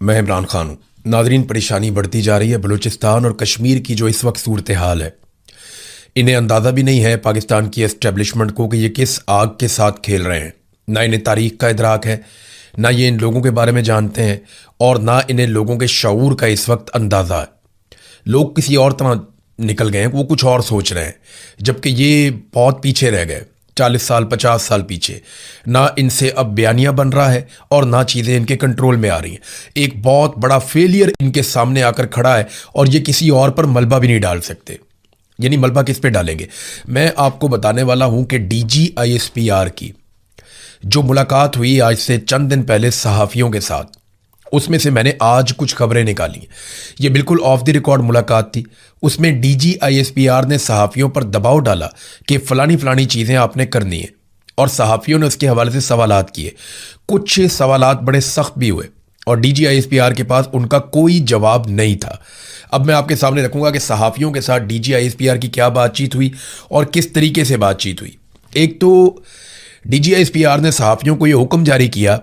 मैं इमरान खान हूँ। नाजरीन, परेशानी बढ़ती जा रही है। बलूचिस्तान और कश्मीर की जो इस वक्त सूरत हाल है, इन्हें अंदाज़ा भी नहीं है पाकिस्तान की एस्टेब्लिशमेंट को कि ये किस आग के साथ खेल रहे हैं। ना इन्हें तारीख का इदराक है, ना ये इन लोगों के बारे में जानते हैं, और ना इन्हें लोगों के शऊर का इस वक्त अंदाज़ा है। लोग किसी और तरह निकल गए हैं, वो कुछ और सोच रहे हैं, जबकि ये बहुत पीछे रह गए, 40 साल 50 साल पीछे। ना इनसे अब बयानिया बन रहा है और ना चीज़ें इनके कंट्रोल में आ रही हैं। एक बहुत बड़ा फेलियर इनके सामने आकर खड़ा है और ये किसी और पर मलबा भी नहीं डाल सकते। यानी मलबा किस पे डालेंगे? मैं आपको बताने वाला हूं कि DGISPR की जो मुलाकात हुई आज से चंद दिन पहले सहाफ़ियों के साथ, उसमें से मैंने आज कुछ खबरें निकाली। ये बिल्कुल ऑफ द रिकॉर्ड मुलाकात थी। उसमें DGISPR ने सहाफ़ियों पर दबाव डाला कि फ़लानी फ़लानी चीज़ें आपने करनी है, और सहाफ़ियों ने उसके हवाले से सवालात किए। कुछ सवालात बड़े सख्त भी हुए और DGISPR के पास उनका कोई जवाब नहीं था। अब मैं आपके सामने रखूँगा कि सहाफ़ियों के साथ DGISPR की क्या बातचीत हुई और किस तरीके से बातचीत हुई। एक तो DGISPR ने सहाफ़ियों को ये हुक्म जारी किया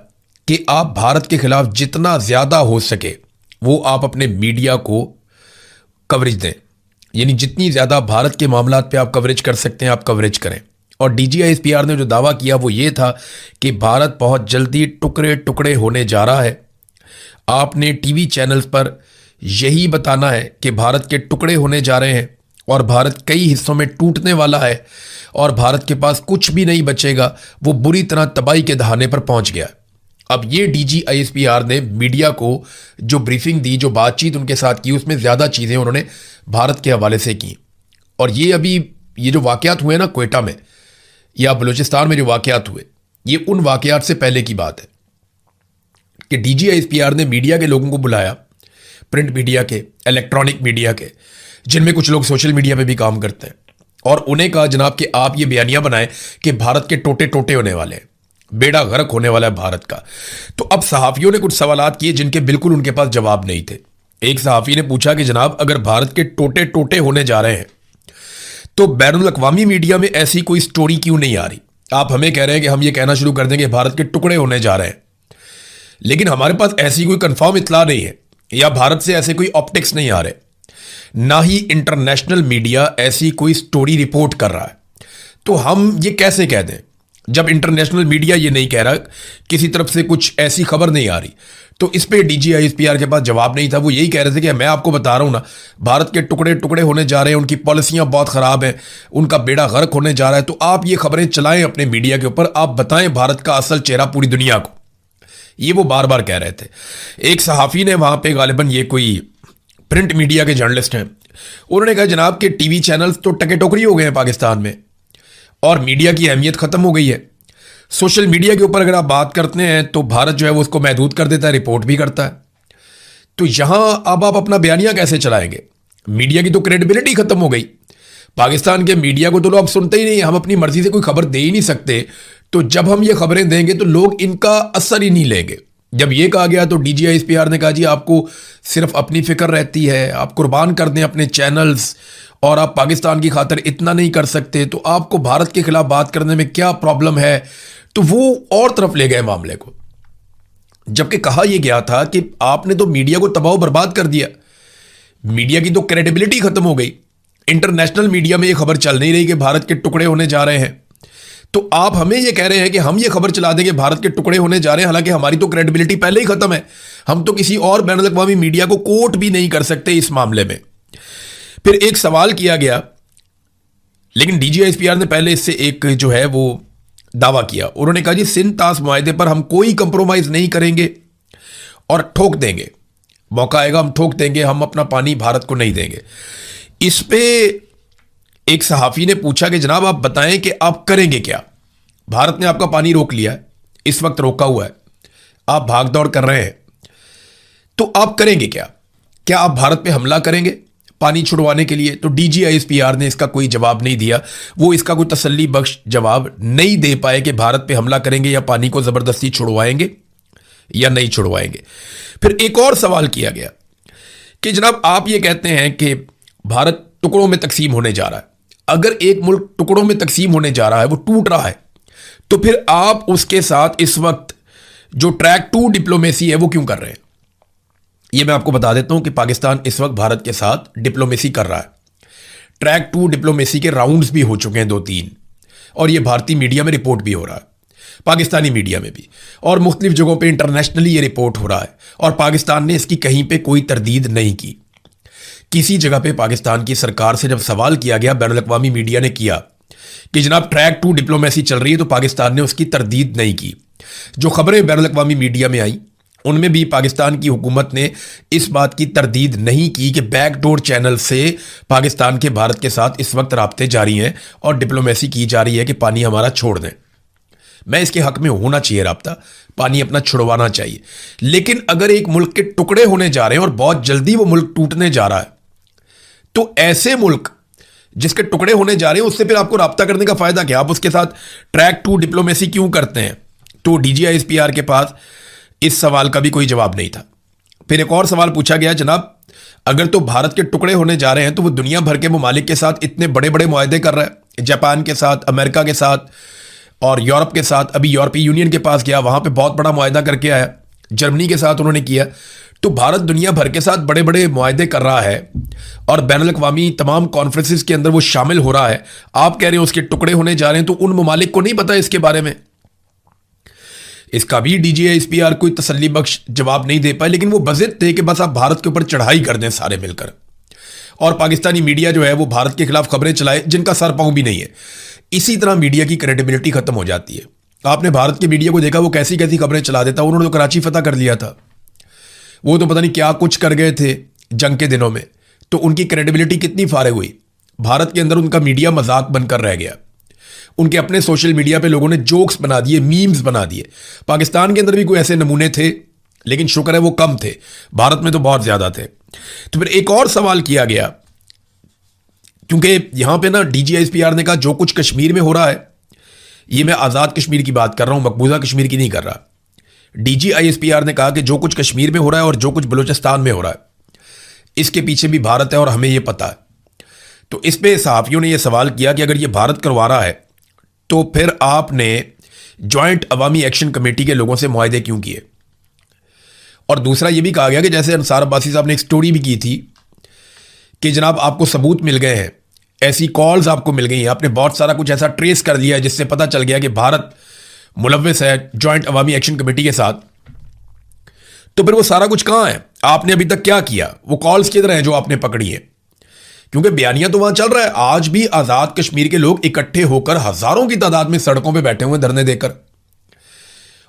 कि आप भारत के खिलाफ जितना ज़्यादा हो सके वो आप अपने मीडिया को कवरेज दें। यानी जितनी ज़्यादा भारत के मामलात पे आप कवरेज कर सकते हैं, आप कवरेज करें। और DGISPR ने जो दावा किया वो ये था कि भारत बहुत जल्दी टुकड़े टुकड़े होने जा रहा है। आपने टीवी चैनल्स पर यही बताना है कि भारत के टुकड़े होने जा रहे हैं और भारत कई हिस्सों में टूटने वाला है और भारत के पास कुछ भी नहीं बचेगा, वो बुरी तरह तबाही के दहाने पर पहुंच गया। अब ये DGISPR ने मीडिया को जो ब्रीफिंग दी, जो बातचीत उनके साथ की, उसमें ज़्यादा चीज़ें उन्होंने भारत के हवाले से की। और ये जो वाक़यात हुए ना क्वेटा में या बलूचिस्तान में जो वाक़यात हुए, ये उन वाक़यात से पहले की बात है कि DGISPR ने मीडिया के लोगों को बुलाया, प्रिंट मीडिया के, इलेक्ट्रॉनिक मीडिया के, जिनमें कुछ लोग सोशल मीडिया पे भी काम करते हैं, और उन्हें कहा जनाब कि आप ये बयानिया बनाएं कि भारत के टोटे टोटे होने वाले हैं, बेड़ा गर्क होने वाला है भारत का। तो अब सहाफ़ियों ने कुछ सवालात किए जिनके बिल्कुल उनके पास जवाब नहीं थे। एक सहाफ़ी ने पूछा कि जनाब अगर भारत के टोटे टोटे होने जा रहे हैं तो बैनुल अक़वामी मीडिया में ऐसी कोई स्टोरी क्यों नहीं आ रही? आप हमें कह रहे हैं कि हम ये कहना शुरू कर देंगे भारत के टुकड़े होने जा रहे हैं, लेकिन हमारे पास ऐसी कोई कंफर्म इत्तला नहीं है या भारत से ऐसे कोई ऑप्टिक्स नहीं आ रहे, ना ही इंटरनेशनल मीडिया ऐसी कोई स्टोरी रिपोर्ट कर रहा है। तो हम ये कैसे कह दें जब इंटरनेशनल मीडिया ये नहीं कह रहा, किसी तरफ से कुछ ऐसी खबर नहीं आ रही? तो इस पे DGISPR के पास जवाब नहीं था। वो यही कह रहे थे कि मैं आपको बता रहा हूं ना, भारत के टुकड़े टुकड़े होने जा रहे हैं, उनकी पॉलिसियां बहुत ख़राब हैं, उनका बेड़ा गर्क होने जा रहा है। तो आप ये खबरें चलाएं अपने मीडिया के ऊपर, आप बताएं भारत का असल चेहरा पूरी दुनिया को। ये वो बार बार कह रहे थे। एक सहाफ़ी ने वहाँ पे, गालिबन ये कोई प्रिंट मीडिया के जर्नलिस्ट हैं, उन्होंने कहा जनाब कि टीवी चैनल्स तो टके टोकरी हो गए हैं पाकिस्तान में और मीडिया की अहमियत ख़त्म हो गई है। सोशल मीडिया के ऊपर अगर आप बात करते हैं तो भारत जो है वो उसको महदूद कर देता है, रिपोर्ट भी करता है। तो यहां अब आप अपना बयानिया कैसे चलाएंगे? मीडिया की तो क्रेडिबिलिटी खत्म हो गई। पाकिस्तान के मीडिया को तो लोग अब सुनते ही नहीं, हम अपनी मर्जी से कोई खबर दे ही नहीं सकते। तो जब हम ये खबरें देंगे तो लोग इनका असर ही नहीं लेंगे। जब ये कहा गया तो DGISPR ने कहा जी आपको सिर्फ अपनी फिक्र रहती है, आप कुर्बान कर दें अपने चैनल्स और आप पाकिस्तान की खातिर इतना नहीं कर सकते, तो आपको भारत के खिलाफ बात करने में क्या प्रॉब्लम है? तो वो और तरफ ले गए मामले को, जबकि कहा यह गया था कि आपने तो मीडिया को तबाह बर्बाद कर दिया, मीडिया की तो क्रेडिबिलिटी खत्म हो गई, इंटरनेशनल मीडिया में यह खबर चल नहीं रही कि भारत के टुकड़े होने जा रहे हैं। तो आप हमें यह कह रहे हैं कि हम ये खबर चला देंगे भारत के टुकड़े होने जा रहे हैं, हालांकि हमारी तो क्रेडिबिलिटी पहले ही खत्म है। हम तो किसी और बैनुल अक़वामी मीडिया को कोट भी नहीं कर सकते इस मामले में। फिर एक सवाल किया गया, लेकिन DGISPR ने पहले इससे एक जो है वो दावा किया। उन्होंने कहा जी सिंध तास मुआहदे पर हम कोई कंप्रोमाइज नहीं करेंगे और ठोक देंगे, मौका आएगा हम ठोक देंगे, हम अपना पानी भारत को नहीं देंगे। इस पे एक सहाफ़ी ने पूछा कि जनाब आप बताएं कि आप करेंगे क्या? भारत ने आपका पानी रोक लिया है, इस वक्त रोका हुआ है, आप भाग दौड़ कर रहे हैं, तो आप करेंगे क्या? क्या आप भारत पे हमला करेंगे पानी छुड़वाने के लिए? तो DGISPR ने इसका कोई जवाब नहीं दिया। वो इसका कोई तसल्ली बख्श जवाब नहीं दे पाए कि भारत पे हमला करेंगे या पानी को ज़बरदस्ती छुड़वाएंगे या नहीं छुड़वाएंगे। फिर एक और सवाल किया गया कि जनाब आप ये कहते हैं कि भारत टुकड़ों में तकसीम होने जा रहा है, अगर एक मुल्क टुकड़ों में तकसीम होने जा रहा है, वो टूट रहा है, तो फिर आप उसके साथ इस वक्त जो ट्रैक 2 डिप्लोमेसी है वो क्यों कर रहे हैं? ये मैं आपको बता देता हूं कि पाकिस्तान इस वक्त भारत के साथ डिप्लोमेसी कर रहा है। ट्रैक टू डिप्लोमेसी के राउंड्स भी हो चुके हैं 2-3, और ये भारतीय मीडिया में रिपोर्ट भी हो रहा है, पाकिस्तानी मीडिया में भी, और मुख्तलिफ जगहों पे इंटरनेशनली ये रिपोर्ट हो रहा है। और पाकिस्तान ने इसकी कहीं पे कोई तरदीद नहीं की। किसी जगह पे पाकिस्तान की सरकार से जब सवाल किया गया, बैनुल अक़वामी मीडिया ने किया कि जनाब ट्रैक टू डिप्लोमेसी चल रही है, तो पाकिस्तान ने उसकी तरदीद नहीं की। जो खबरें बैनुल अक़वामी मीडिया में आई उनमें भी पाकिस्तान की हुकूमत ने इस बात की तरदीद नहीं की कि बैकडोर चैनल से पाकिस्तान के भारत के साथ इस वक्त राब्ते जारी हैं और डिप्लोमेसी की जा रही है कि पानी हमारा छोड़ दें। मैं इसके हक में होना चाहिए राब्ता, पानी अपना छुड़वाना चाहिए। लेकिन अगर एक मुल्क के टुकड़े होने जा रहे हैं और बहुत जल्दी वो मुल्क टूटने जा रहा है, तो ऐसे मुल्क जिसके टुकड़े होने जा रहे हैं उससे फिर आपको राब्ता करने का फायदा क्या? आप उसके साथ ट्रैक टू डिप्लोमेसी क्यों करते हैं? तो DGISPR के पास इस सवाल का भी कोई जवाब नहीं था। फिर एक और सवाल पूछा गया, जनाब अगर तो भारत के टुकड़े होने जा रहे हैं तो वो दुनिया भर के ममालिक के साथ इतने बड़े बड़े मुआहदे कर रहा है, जापान के साथ, अमेरिका के साथ और यूरोप के साथ। अभी यूरोपीय यूनियन के पास गया, वहां पे बहुत बड़ा मुआहदा करके आया, जर्मनी के साथ उन्होंने किया। तो भारत दुनिया भर के साथ बड़े बड़े मुआहदे कर रहा है और बैनुल अक़वामी तमाम कॉन्फ्रेंसिस के अंदर वो शामिल हो रहा है। आप कह रहे हैं उसके टुकड़े होने जा रहे हैं, तो उन ममालिक को नहीं पता इसके बारे में? इसका भी DGISPR कोई तसल्ली बख्श जवाब नहीं दे पाए, लेकिन वो बज़िद थे कि बस आप भारत के ऊपर चढ़ाई कर दें सारे मिलकर, और पाकिस्तानी मीडिया जो है वो भारत के खिलाफ खबरें चलाए जिनका सर पांव भी नहीं है। इसी तरह मीडिया की क्रेडिबिलिटी खत्म हो जाती है। आपने भारत के मीडिया को देखा, वो कैसी कैसी खबरें चला देता। उन्होंने तो कराची फतह कर लिया था, वो तो पता नहीं क्या कुछ कर गए थे जंग के दिनों में, तो उनकी क्रेडिबिलिटी कितनी फारे हुई। भारत के अंदर उनका मीडिया मजाक बनकर रह गया। उनके अपने सोशल मीडिया पे लोगों ने जोक्स बना दिए, मीम्स बना दिए। पाकिस्तान के अंदर भी कोई ऐसे नमूने थे, लेकिन शुक्र है वो कम थे, भारत में तो बहुत ज्यादा थे। तो फिर एक और सवाल किया गया, क्योंकि यहां पे ना DGISPR ने कहा जो कुछ कश्मीर में हो रहा है, ये मैं आज़ाद कश्मीर की बात कर रहा हूं, मकबूजा कश्मीर की नहीं कर रहा। DGISPR ने कहा कि जो कुछ कश्मीर में हो रहा है और जो कुछ बलूचिस्तान में हो रहा है, इसके पीछे भी भारत है और हमें यह पता है। तो इस पे सहाफियों ने यह सवाल किया कि अगर ये भारत करवा रहा है तो फिर आपने जॉइंट अवामी एक्शन कमेटी के लोगों से मुआहदे क्यों किए? और दूसरा यह भी कहा गया कि जैसे अंसार अब्बासी साहब ने एक स्टोरी भी की थी कि जनाब आपको सबूत मिल गए हैं, ऐसी कॉल्स आपको मिल गई हैं, आपने बहुत सारा कुछ ऐसा ट्रेस कर लिया है जिससे पता चल गया कि भारत मुलव्विस है जॉइंट अवामी एक्शन कमेटी के साथ। तो फिर वो सारा कुछ कहां है? आपने अभी तक क्या किया? वो कॉल्स किधर हैं जो आपने पकड़ी है? क्योंकि बयानिया तो वहां चल रहा है। आज भी आजाद कश्मीर के लोग इकट्ठे होकर हजारों की तादाद में सड़कों पे बैठे हुए धरने देकर,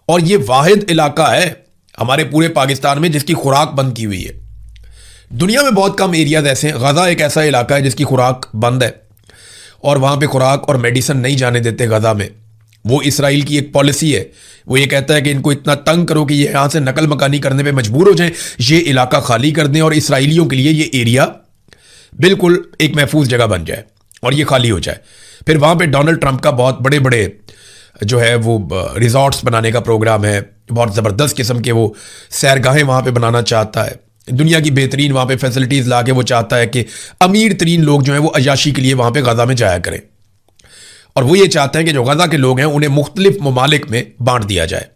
और ये वाहिद इलाका है हमारे पूरे पाकिस्तान में जिसकी खुराक बंद की हुई है। दुनिया में बहुत कम एरियाज ऐसे हैं। गजा एक ऐसा इलाका है जिसकी खुराक बंद है और वहां पे खुराक और मेडिसिन नहीं जाने देते गजा में। वो इसराइल की एक पॉलिसी है, वो ये कहता है कि इनको इतना तंग करो कि ये यहां से नकल मकानी करने पे मजबूर हो जाएं, ये इलाका खाली कर दें और इसराइलियों के लिए ये एरिया बिल्कुल एक महफूज जगह बन जाए और ये खाली हो जाए। फिर वहां पे डोनाल्ड ट्रंप का बहुत बड़े बड़े जो है वो रिजॉर्ट्स बनाने का प्रोग्राम है, बहुत ज़बरदस्त किस्म के वो सैरगाहें वहां पे बनाना चाहता है, दुनिया की बेहतरीन वहां पे फैसिलिटीज ला के वो चाहता है कि अमीर तरीन लोग जो हैं वो अयाशी के लिए वहां पे गजा में जाया करें। और वो ये चाहते हैं कि जो गजा के लोग हैं उन्हें मुख्तलिफ ममालिक में बांट दिया जाए।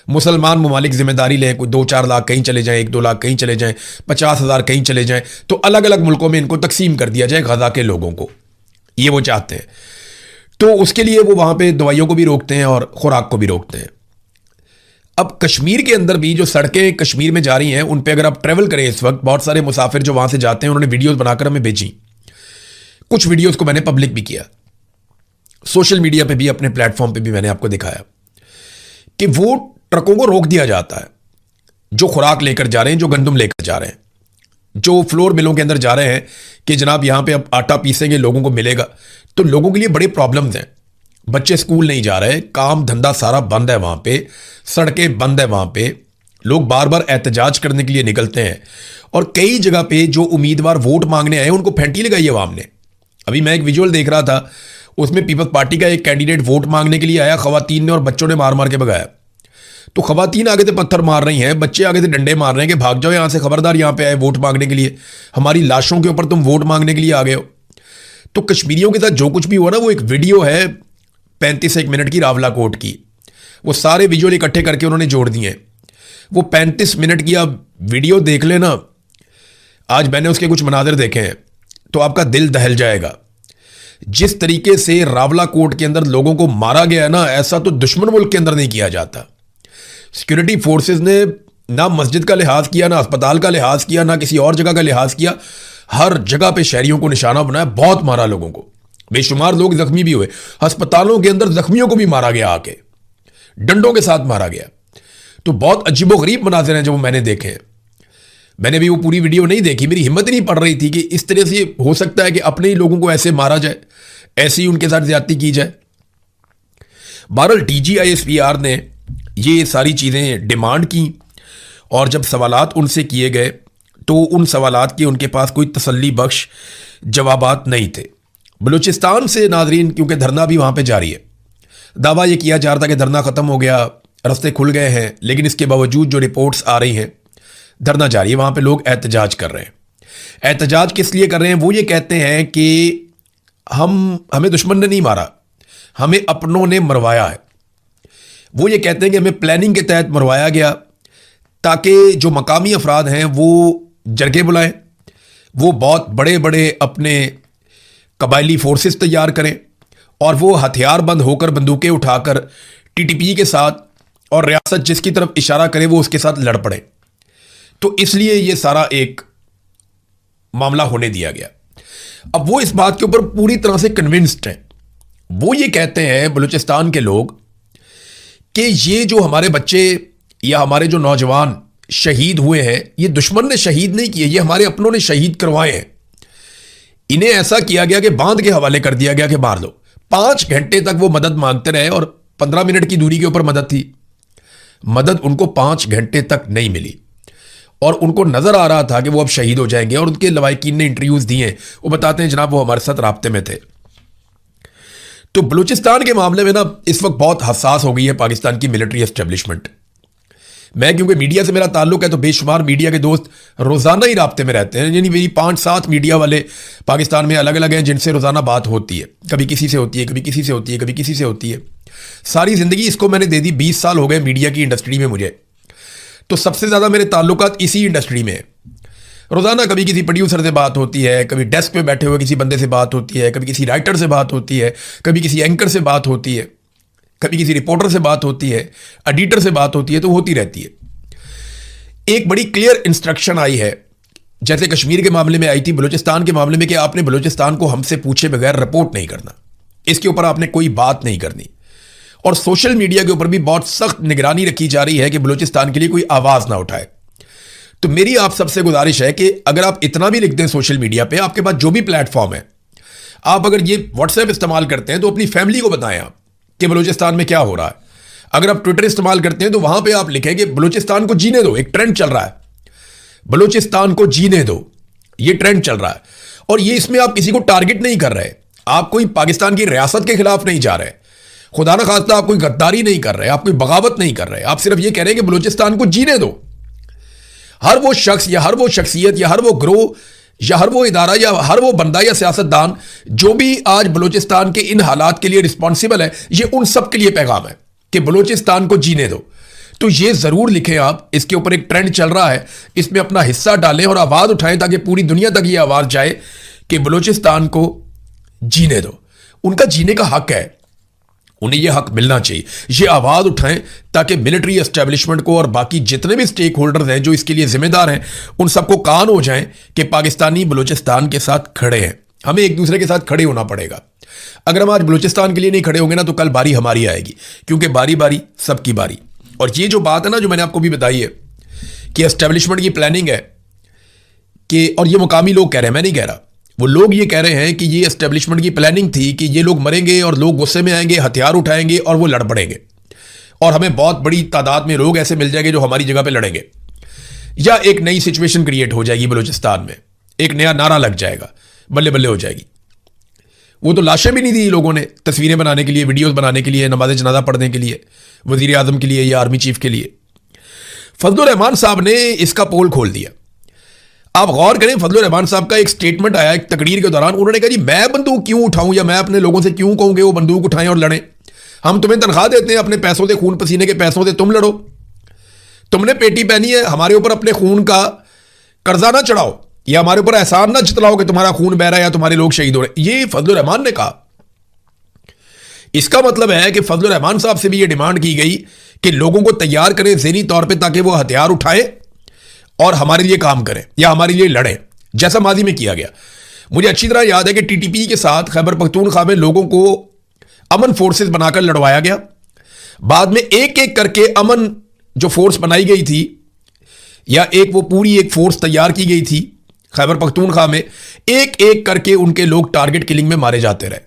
मुसलमान ममालिक जिम्मेदारी लें, कोई 2-4 लाख कहीं चले जाएं, 1-2 लाख कहीं चले जाएं, 50,000 कहीं चले जाएं, तो अलग अलग मुल्कों में इनको तकसीम कर दिया जाए गजा के लोगों को। ये वो चाहते हैं। तो उसके लिए वो वहां पे दवाइयों को भी रोकते हैं और खुराक को भी रोकते हैं। अब कश्मीर के अंदर भी जो सड़कें कश्मीर में जा रही हैं उन पे अगर आप ट्रेवल करें, इस वक्त बहुत सारे मुसाफिर जो वहां से जाते हैं उन्होंने वीडियोस बनाकर हमें भेजी। कुछ वीडियोस को मैंने पब्लिक भी किया, सोशल मीडिया पे भी, अपने प्लेटफॉर्म पे भी मैंने आपको दिखाया कि वो ट्रकों को रोक दिया जाता है जो खुराक लेकर जा रहे हैं, जो गंदम लेकर जा रहे हैं, जो फ्लोर मिलों के अंदर जा रहे हैं कि जनाब यहां पे अब आटा पीसेंगे, लोगों को मिलेगा। तो लोगों के लिए बड़े प्रॉब्लम्स हैं। बच्चे स्कूल नहीं जा रहे, काम धंधा सारा बंद है वहां पे, सड़कें बंद है वहां पे, लोग बार बार एहतजाज करने के लिए निकलते हैं और कई जगह पे जो उम्मीदवार वोट मांगने आए उनको फेंटी लगाई है अवाम ने। अभी मैं एक विजुअल देख रहा था, उसमें पीपल्स पार्टी का एक कैंडिडेट वोट मांगने के लिए आया, खवातीन ने और बच्चों ने मार मार के भगाया। तो खवातीन आगे से पत्थर मार रही हैं, बच्चे आगे से डंडे मार रहे हैं कि भाग जाओ यहां से, खबरदार यहां पे आए वोट मांगने के लिए, हमारी लाशों के ऊपर तुम वोट मांगने के लिए आ गए हो। तो कश्मीरियों के साथ जो कुछ भी हुआ ना, वो एक वीडियो है 35 मिनट की रावला कोट की, वो सारे विजुअल इकट्ठे करके उन्होंने जोड़ दिए हैं। वो 35 मिनट की आप वीडियो देख लेना, आज मैंने उसके कुछ मनाजिर देखे हैं तो आपका दिल दहल जाएगा। जिस तरीके से रावलाकोट के अंदर लोगों को मारा गया है ना, ऐसा तो दुश्मन मुल्क के अंदर नहीं किया जाता। सिक्योरिटी फोर्सेस ने ना मस्जिद का लिहाज किया, ना अस्पताल का लिहाज किया, ना किसी और जगह का लिहाज किया। हर जगह पे शहरियों को निशाना बनाया, बहुत मारा लोगों को, बेशुमार लोग जख्मी भी हुए। अस्पतालों के अंदर जख्मियों को भी मारा गया, आके डंडों के साथ मारा गया। तो बहुत अजीबोगरीब मनाजिर हैं जो मैंने देखे हैं। मैंने भी वो पूरी वीडियो नहीं देखी, मेरी हिम्मत नहीं पड़ रही थी कि इस तरह से हो सकता है कि अपने ही लोगों को ऐसे मारा जाए, ऐसे ही उनके साथ ज्यादती की जाए। बहरहाल DGISPR ने ये सारी चीज़ें डिमांड की और जब सवालात उनसे किए गए तो उन सवालात के उनके पास कोई तसल्ली बख्श जवाबात नहीं थे। बलूचिस्तान से नाजरीन, क्योंकि धरना भी वहाँ पे जारी है, दावा ये किया जा रहा था कि धरना ख़त्म हो गया, रास्ते खुल गए हैं, लेकिन इसके बावजूद जो रिपोर्ट्स आ रही हैं धरना जारी है। वहाँ पे लोग एहतजाज कर रहे हैं। एहतजाज किस लिए कर रहे हैं? वो ये कहते हैं कि हमें दुश्मन ने नहीं मारा, हमें अपनों ने मरवाया है। वो ये कहते हैं कि हमें प्लानिंग के तहत मरवाया गया ताकि जो मकामी अफराद हैं वो जरगे बुलाएं, वो बहुत बड़े बड़े अपने कबायली फोर्सेस तैयार करें और वो हथियारबंद होकर बंदूकें उठाकर TTP के साथ और रियासत जिसकी तरफ इशारा करे वो उसके साथ लड़ पड़े। तो इसलिए ये सारा एक मामला होने दिया गया। अब वो इस बात के ऊपर पूरी तरह से कन्विंस्ड हैं। वो ये कहते हैं बलूचिस्तान के लोग कि ये जो हमारे बच्चे या हमारे जो नौजवान शहीद हुए हैं, ये दुश्मन ने शहीद नहीं किए, ये हमारे अपनों ने शहीद करवाए हैं। इन्हें ऐसा किया गया कि बांध के हवाले कर दिया गया कि मार लो। 5 घंटे तक वो मदद मांगते रहे और 15 मिनट की दूरी के ऊपर मदद थी। मदद उनको 5 घंटे तक नहीं मिली और उनको नजर आ रहा था कि वो अब शहीद हो जाएंगे। और उनके लवाकिन ने इंटरव्यूज दिए, वो बताते हैं जनाब वो हमारे साथ राब्ते में थे। तो बलूचिस्तान के मामले में ना इस वक्त बहुत हसास हो गई है पाकिस्तान की मिलिट्री एस्टेब्लिशमेंट। मैं क्योंकि मीडिया से मेरा ताल्लुक है तो बेशुमार मीडिया के दोस्त रोजाना ही राब्ते में रहते हैं, यानी मेरी 5-7 मीडिया वाले पाकिस्तान में अलग अलग हैं जिनसे रोजाना बात होती है। कभी किसी से होती है, कभी किसी से होती है, कभी किसी से होती है। सारी जिंदगी इसको मैंने दे दी, 20 साल हो गए मीडिया की इंडस्ट्री में मुझे, तो सबसे ज्यादा मेरे ताल्लुकात इसी इंडस्ट्री में है। रोजाना कभी किसी प्रोड्यूसर से बात होती है, कभी डेस्क पे बैठे हुए किसी बंदे से बात होती है, कभी किसी राइटर से बात होती है, कभी किसी एंकर से बात होती है, कभी किसी रिपोर्टर से बात होती है, एडिटर से बात होती है, तो होती रहती है। एक बड़ी क्लियर इंस्ट्रक्शन आई है, जैसे कश्मीर के मामले में आई थी, बलूचिस्तान के मामले में, कि आपने बलूचिस्तान को हमसे पूछे बगैर रिपोर्ट नहीं करना, इसके ऊपर आपने कोई बात नहीं करनी। और सोशल मीडिया के ऊपर भी बहुत सख्त निगरानी रखी जा रही है कि बलूचिस्तान के लिए कोई आवाज ना उठाए। तो मेरी आप सबसे गुजारिश है कि अगर आप इतना भी लिख दें सोशल मीडिया पे, आपके पास जो भी प्लेटफॉर्म है, आप अगर ये व्हाट्सएप इस्तेमाल करते हैं तो अपनी फैमिली को बताएं आप कि बलूचिस्तान में क्या हो रहा है। अगर आप ट्विटर इस्तेमाल करते हैं तो वहां पे आप लिखें कि बलूचिस्तान को जीने दो, एक ट्रेंड चल रहा है, बलूचिस्तान को जीने दो, ये ट्रेंड चल रहा है। और ये इसमें आप किसी को टारगेट नहीं कर रहे, आप कोई पाकिस्तान की रियासत के खिलाफ नहीं जा रहे, खुदा ना खास्ता आप कोई गद्दारी नहीं कर रहे, आप कोई बगावत नहीं कर रहे, आप सिर्फ ये कह रहे हैं कि बलूचिस्तान को जीने दो। हर वो शख्स या हर वो शख्सियत या हर वो ग्रोह या हर वो इदारा या हर वो बंदा या सियासतदान जो भी आज बलूचिस्तान के इन हालात के लिए रिस्पॉन्सिबल है, ये उन सब के लिए पैगाम है कि बलूचिस्तान को जीने दो। तो ये जरूर लिखें आप, इसके ऊपर एक ट्रेंड चल रहा है, इसमें अपना हिस्सा डालें और आवाज उठाएं ताकि पूरी दुनिया तक ये आवाज जाए कि बलूचिस्तान को जीने दो। उनका जीने का हक है, उन्हें यह हक मिलना चाहिए। ये आवाज उठाएं ताकि मिलिट्री एस्टेब्लिशमेंट को और बाकी जितने भी स्टेक होल्डर्स हैं जो इसके लिए जिम्मेदार हैं, उन सबको कान हो जाएं कि पाकिस्तानी बलूचिस्तान के साथ खड़े हैं। हमें एक दूसरे के साथ खड़े होना पड़ेगा। अगर हम आज बलूचिस्तान के लिए नहीं खड़े होंगे ना, तो कल बारी हमारी आएगी, क्योंकि बारी बारी सबकी बारी। और ये जो बात है ना, जो मैंने आपको भी बताई है कि एस्टेब्लिशमेंट की प्लानिंग है कि, और ये मुकामी लोग कह रहे हैं, मैं नहीं कह रहा, वो लोग ये कह रहे हैं कि ये एस्टेब्लिशमेंट की प्लानिंग थी कि ये लोग मरेंगे और लोग गुस्से में आएंगे, हथियार उठाएंगे और वो लड़ पड़ेंगे, और हमें बहुत बड़ी तादाद में लोग ऐसे मिल जाएंगे जो हमारी जगह पे लड़ेंगे, या एक नई सिचुएशन क्रिएट हो जाएगी बलूचिस्तान में, एक नया नारा लग जाएगा, बल्ले बल्ले हो जाएगी। वो तो लाशें भी नहीं दी लोगों ने तस्वीरें बनाने के लिए, वीडियोस बनाने के लिए, नमाज जनाजा पढ़ने के लिए, वजीर आजम के लिए या आर्मी चीफ के लिए। फजलुर रहमान साहब ने इसका पोल खोल दिया। आप गौर करें, फजलुर रहमान साहब का एक स्टेटमेंट आया एक तकरीर के दौरान, उन्होंने कहा जी मैं बंदूक क्यों उठाऊं, या मैं अपने लोगों से क्यों कहूं कि वो बंदूक उठाएं और लड़ें, हम तुम्हें तनख्वाह देते हैं अपने पैसों से, खून पसीने के पैसों से, तुम लड़ो। तुमने पेटी पहनी है, हमारे ऊपर अपने खून का कर्जा ना चढ़ाओ या हमारे ऊपर एहसान ना जतलाओ कि तुम्हारा खून बह रहा है या तुम्हारे लोग शहीद हो रहे। ये फजलुर रहमान ने कहा। इसका मतलब है कि फजलुर रहमान साहब से भी यह डिमांड की गई कि लोगों को तैयार करें ज़हनी तौर पे ताकि वो हथियार उठाएं और हमारे लिए काम करें या हमारे लिए लड़ें, जैसा माजी में किया गया। मुझे अच्छी तरह याद है कि टीटीपी के साथ खैबर पख्तूनख्वा में लोगों को अमन फोर्सेस बनाकर लड़वाया गया। बाद में एक एक करके अमन जो फोर्स बनाई गई थी या वो पूरी एक फोर्स तैयार की गई थी खैबर पख्तूनख्वा में, एक एक करके उनके लोग टारगेट किलिंग में मारे जाते रहे,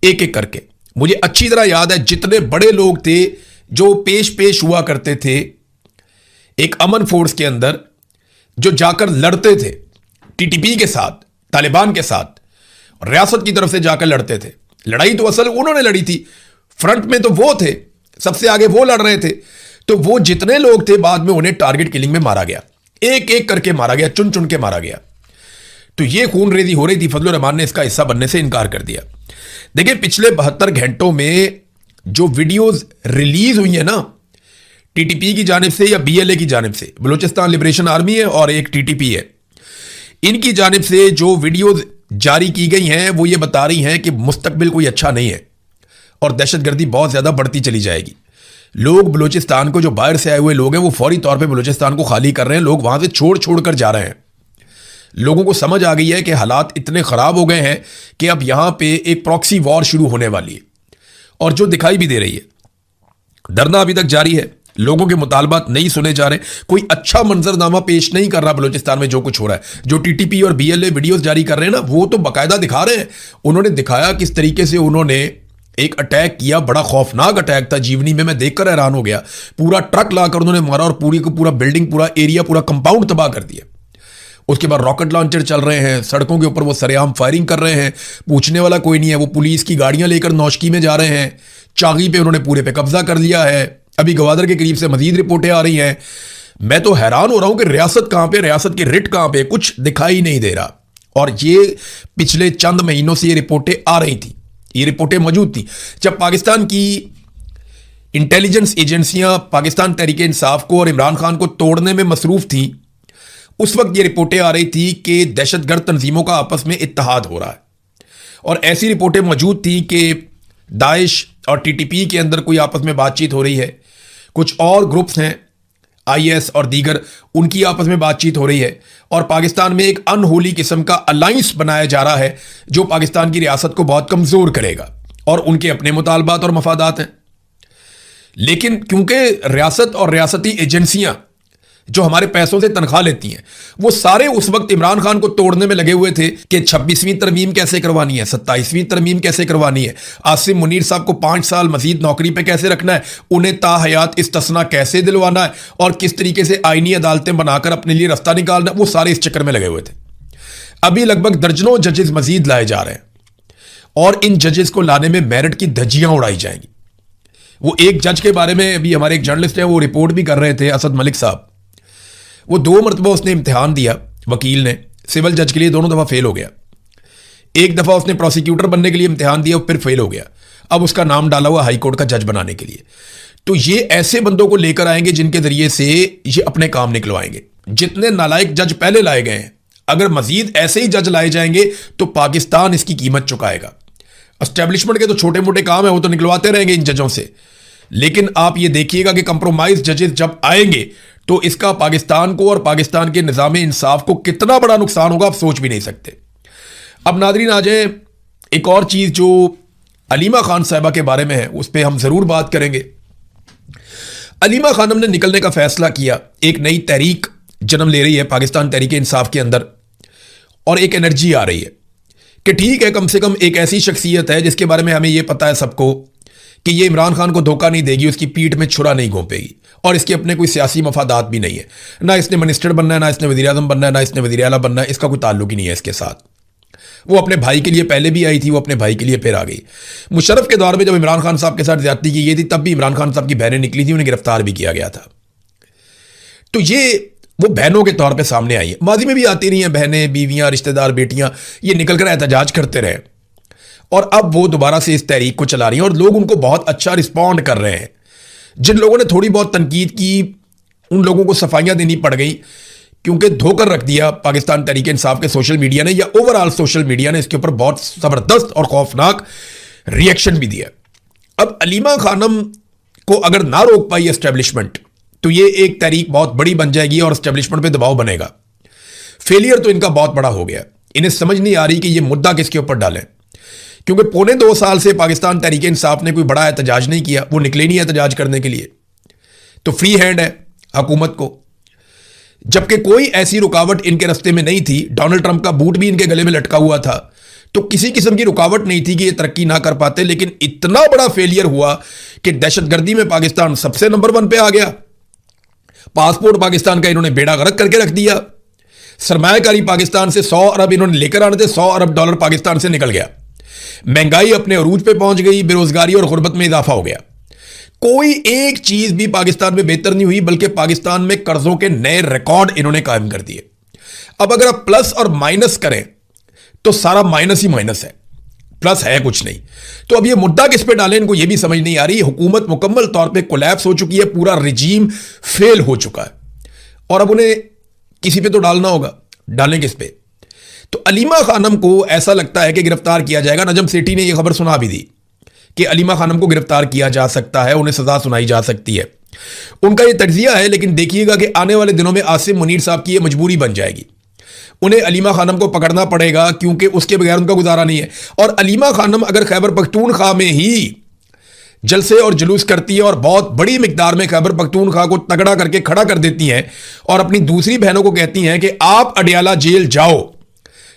एक एक करके। मुझे अच्छी तरह याद है जितने बड़े लोग थे जो पेश हुआ करते थे एक अमन फोर्स के अंदर, जो जाकर लड़ते थे टीटीपी के साथ, तालिबान के साथ, रियासत की तरफ से जाकर लड़ते थे। लड़ाई तो असल उन्होंने लड़ी थी, फ्रंट में तो वो थे, सबसे आगे वो लड़ रहे थे। तो वो जितने लोग थे बाद में उन्हें टारगेट किलिंग में मारा गया, एक एक करके मारा गया, चुन चुन के मारा गया। तो ये खून रेजी हो रही थी, फजलुर रहमान ने इसका हिस्सा बनने से इनकार कर दिया। देखिए पिछले 72 घंटों में जो वीडियोस रिलीज हुई है ना टीटीपी की जानिब से या बीएलए की जानिब से, बलूचिस्तान लिबरेशन आर्मी है और एक टीटीपी है, इनकी जानिब से जो वीडियोस जारी की गई हैं वो ये बता रही हैं कि मुस्तकबिल कोई अच्छा नहीं है और दहशतगर्दी बहुत ज़्यादा बढ़ती चली जाएगी। लोग बलूचिस्तान को, जो बाहर से आए हुए लोग हैं, वो फौरी तौर पे बलूचिस्तान को खाली कर रहे हैं। लोग वहाँ से छोड़ कर जा रहे हैं। लोगों को समझ आ गई है कि हालात इतने ख़राब हो गए हैं कि अब यहाँ पे एक प्रॉक्सी वॉर शुरू होने वाली है और जो दिखाई भी दे रही है। धरना अभी तक जारी है, लोगों के मुतालबात नहीं सुने जा रहे, कोई अच्छा मंजरनामा पेश नहीं कर रहा बलूचिस्तान में जो कुछ हो रहा है। जो टीटीपी और बीएलए वीडियोस जारी कर रहे हैं ना, वो तो बाकायदा दिखा रहे हैं। उन्होंने दिखाया किस तरीके से उन्होंने एक अटैक किया, बड़ा खौफनाक अटैक था। जीवनी में मैं देखकर हैरान हो गया। पूरा ट्रक लाकर उन्होंने मारा और पूरी को पूरा बिल्डिंग, पूरा एरिया, पूरा कंपाउंड तबाह कर दिया। उसके बाद रॉकेट लॉन्चर चल रहे हैं, सड़कों के ऊपर वो सरेआम फायरिंग कर रहे हैं, पूछने वाला कोई नहीं है। वो पुलिस की गाड़ियां लेकर नौशकी में जा रहे हैं, चागी पे उन्होंने पूरे पे कब्जा कर लिया है। अभी गवादर के करीब से मजीद रिपोर्टें आ रही हैं। मैं तो हैरान हो रहा हूं कि रियासत कहां पे, रियासत की रिट कहां पे, कुछ दिखाई नहीं दे रहा। और ये पिछले चंद महीनों से ये रिपोर्टें आ रही थी, ये रिपोर्टें मौजूद थी। जब पाकिस्तान की इंटेलिजेंस एजेंसियां पाकिस्तान तहरीक इंसाफ को और इमरान खान को तोड़ने में मसरूफ थी, उस वक्त ये रिपोर्टें आ रही थी कि दहशतगर्द तंजीमों का आपस में इत्तेहाद हो रहा है। और ऐसी रिपोर्टें मौजूद थी कि दाइश और टीटीपी के अंदर कोई आपस में बातचीत हो रही है, कुछ और ग्रुप्स हैं आईएस और दीगर, उनकी आपस में बातचीत हो रही है और पाकिस्तान में एक अनहोली किस्म का अलायंस बनाया जा रहा है जो पाकिस्तान की रियासत को बहुत कमज़ोर करेगा और उनके अपने मुतालबात और मफादात हैं। लेकिन क्योंकि रियासत और रियासती एजेंसियां जो हमारे पैसों से तनख्वाह लेती हैं, वो सारे उस वक्त इमरान खान को तोड़ने में लगे हुए थे कि 26वीं तरमीम कैसे करवानी है, 27वीं तरमीम कैसे करवानी है, आसिम मुनीर साहब को 5 साल मजीद नौकरी पे कैसे रखना है, उन्हें ताहयात इस्तिस्ना कैसे दिलवाना है और किस तरीके से आईनी अदालतें बनाकर अपने लिए रास्ता निकालना है। वो सारे इस चक्कर में लगे हुए थे। अभी लगभग दर्जनों जजेस मजीद लाए जा रहे हैं और इन जजेस को लाने में मेरिट की धज्जियां उड़ाई जाएंगी। वो एक जज के बारे में अभी हमारे एक जर्नलिस्ट हैं, वो रिपोर्ट भी कर रहे थे, असद मलिक साहब। वो 2 मरतबा उसने इम्तिहान दिया, वकील ने, सिविल जज के लिए, दोनों दफ़ा फेल हो गया। एक दफ़ा उसने प्रोसिक्यूटर बनने के लिए इम्तिहान दिया, फिर फेल हो गया। अब उसका नाम डाला हुआ हाई कोर्ट का जज बनाने के लिए। तो ये ऐसे बंदों को लेकर आएंगे जिनके जरिए से ये अपने काम निकलवाएंगे। जितने नालायक जज पहले लाए गए हैं, अगर मजीद ऐसे ही जज लाए जाएंगे तो पाकिस्तान इसकी कीमत चुकाएगा। एस्टेब्लिशमेंट के तो छोटे मोटे काम है, वो तो निकलवाते रहेंगे इन जजों से, लेकिन आप ये देखिएगा कि कंप्रोमाइज जजेस जब आएंगे तो इसका पाकिस्तान को और पाकिस्तान के निज़ाम इंसाफ को कितना बड़ा नुकसान होगा, आप सोच भी नहीं सकते। अब नादरीन आ जाए एक और चीज़ जो अलीमा खान साहिबा के बारे में है, उस पर हम ज़रूर बात करेंगे। अलीमा खानम ने निकलने का फैसला किया, एक नई तहरीक जन्म ले रही है पाकिस्तान तहरीक इंसाफ के अंदर और एक एनर्जी आ रही है कि ठीक है, कम से कम एक ऐसी शख्सियत है जिसके बारे में हमें यह पता है सबको कि ये इमरान खान को धोखा नहीं देगी, उसकी पीठ में छुरा नहीं घोंपेगी और इसके अपने कोई सियासी मफादात भी नहीं है। ना इसने मिनिस्टर बनना है, ना इसने वज़ीर आज़म बनना है, ना इसने वज़ीर आला बनना है, इसका कोई ताल्लुक ही नहीं है इसके साथ। वो अपने भाई के लिए पहले भी आई थी, वो अपने भाई के लिए फिर आ गई। मुशर्रफ के दौर में जब इमरान खान साहब के साथ ज्यादती की गई थी, तब भी इमरान खान साहब की बहनें निकली थी, उन्हें गिरफ्तार भी किया गया था। तो ये वो बहनों के तौर पर सामने आई है। माजी में भी आती रही हैं बहनें, बीवियाँ, रिश्तेदार, बेटियाँ, ये निकल कर एहतजाज करते रहे और अब वो दोबारा से इस तहरीक को चला रही हैं और लोग उनको बहुत अच्छा रिस्पॉन्ड कर रहे हैं। जिन लोगों ने थोड़ी बहुत तनकीद की उन लोगों को सफाइयां देनी पड़ गई क्योंकि धोकर रख दिया पाकिस्तान तहरीक इंसाफ के सोशल मीडिया ने या ओवरऑल सोशल मीडिया ने इसके ऊपर बहुत जबरदस्त और खौफनाक रिएक्शन भी दिया। अब अलीमा खानम को अगर ना रोक पाई एस्टेब्लिशमेंट तो ये एक तहरीक बहुत बड़ी बन जाएगी और एस्टेब्लिशमेंट पे दबाव बनेगा। फेलियर तो इनका बहुत बड़ा हो गया। इन्हें समझ नहीं आ रही कि ये मुद्दा किसके ऊपर डालें, क्योंकि पौने 2 साल से पाकिस्तान तहरीक इंसाफ ने कोई बड़ा एहतजाज नहीं किया, वो निकले नहीं एहतजाज करने के लिए, तो फ्री हैंड है हुकूमत को। जबकि कोई ऐसी रुकावट इनके रास्ते में नहीं थी, डोनाल्ड ट्रंप का बूट भी इनके गले में लटका हुआ था, तो किसी किस्म की रुकावट नहीं थी कि ये तरक्की ना कर पाते। लेकिन इतना बड़ा फेलियर हुआ कि दहशतगर्दी में पाकिस्तान सबसे नंबर 1 पे आ गया। पासपोर्ट पाकिस्तान का इन्होंने बेड़ा गर्क करके रख दिया। सरमायाकारी पाकिस्तान से 100 अरब इन्होंने लेकर आने थे, $100 अरब पाकिस्तान से निकल गया। महंगाई अपने अरूज पे पहुंच गई, बेरोजगारी और गुर्बत में इजाफा हो गया। कोई एक चीज भी पाकिस्तान में बेहतर नहीं हुई, बल्कि पाकिस्तान में कर्जों के नए रिकॉर्ड इन्होंने कायम कर दिए। अब अगर आप प्लस और माइनस करें तो सारा माइनस ही माइनस है, प्लस है कुछ नहीं। तो अब ये मुद्दा किस पे डालें, इनको ये भी समझ नहीं आ रही। हुकूमत मुकम्मल तौर पे कोलैप्स हो चुकी है, पूरा रिजीम फेल हो चुका है और अब उन्हें किसी पे तो डालना होगा। डालें किस पे? तो अलीमा खानम को ऐसा लगता है कि गिरफ्तार किया जाएगा। नजम सेठी ने यह खबर सुना भी दी कि अलीमा खानम को गिरफ्तार किया जा सकता है, उन्हें सजा सुनाई जा सकती है। उनका यह तज्जिया है, लेकिन देखिएगा कि आने वाले दिनों में आसिम मुनीर साहब की यह मजबूरी बन जाएगी। उन्हें अलीमा खानम को पकड़ना पड़ेगा क्योंकि उसके बगैर उनका गुजारा नहीं है। और अलीमा खानम अगर खैबर पख्तूनख्वा में ही जलसे और जुलूस करती है और बहुत बड़ी मिकदार में खैबर पख्तूनख्वा को तगड़ा करके खड़ा कर देती हैं और अपनी दूसरी बहनों को कहती हैं कि आप अडियाला जेल जाओ,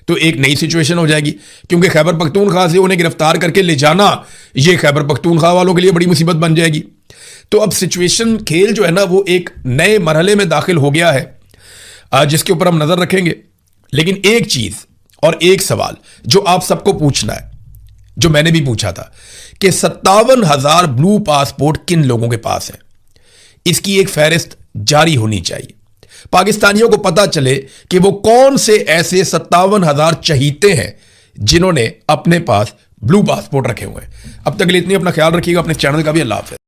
तो एक नई सिचुएशन हो जाएगी। क्योंकि खैबर पख्तूनख्वा से उन्हें गिरफ्तार करके ले जाना, यह खैबर पख्तूनख्वा वालों के लिए बड़ी मुसीबत बन जाएगी। तो अब सिचुएशन, खेल जो है ना, वो एक नए मरहले में दाखिल हो गया है, जिसके ऊपर हम नजर रखेंगे। लेकिन एक चीज और एक सवाल जो आप सबको पूछना है, जो मैंने भी पूछा था, कि 57,000 ब्लू पासपोर्ट किन लोगों के पास है, इसकी एक फहरिस्त जारी होनी चाहिए। पाकिस्तानियों को पता चले कि वो कौन से ऐसे 57,000 चहीते हैं जिन्होंने अपने पास ब्लू पासपोर्ट रखे हुए हैं। अब तक के लिए इतनी, अपना ख्याल रखिएगा, अपने चैनल का भी। अल्लाह हाफ़िज़।